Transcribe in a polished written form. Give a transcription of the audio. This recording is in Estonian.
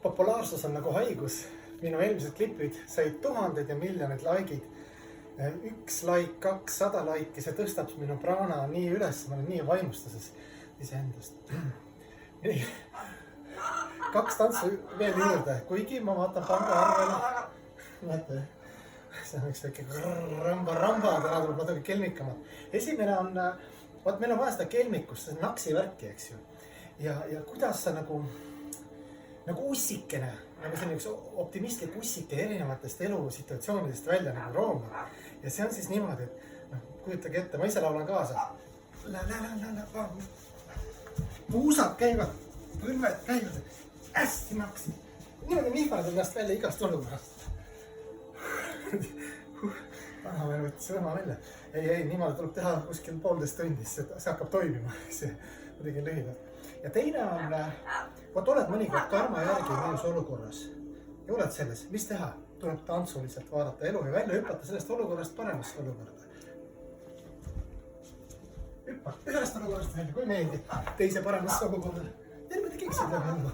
Populaarsus on nagu haigus. Minu eelmised klipid said tuhanded ja miljonid likeid. Üks like, 200 like'i, see tõstab minu prana nii üles, ma olen nii vaimustuses iseendast. Nii. 2 tantsu veel juurde, kuigi ma vaatan panga arvele. Näete, see on üks väike ramba, täna tuleb natuke kelmikamad. Esimene on, meil on vaja seda kelmikust, see on naksi värki, eks ju. Ja kuidas sa nagu ussikene, nagu see on üks optimistlik ussike erinevatest elusituatsioonidest välja nagu rooma. Ja see on siis niimoodi, et kujutage ette, ma ise laulan kaasa. Puusad käivad, põlved käivad, hästi naksi. Niimoodi mihvanud ennast välja igast olukorrast. Vana veel võttis õma välja. Ei, niimoodi tuleb teha kuskil 1,5 tundi, see hakkab toimima. See muidugi lühidalt. Ja teine on, oled mõnikord karma järgi mõjus olukorras ja oled selles, mis teha? Tuleb tantsuliselt vaadata elu ja välja hüppata sellest olukorrast paremasse olukorda. Hüppa sellest olukorrast välja, kui meeldib teise paremasse olukorda. Terve keksid läbi elu.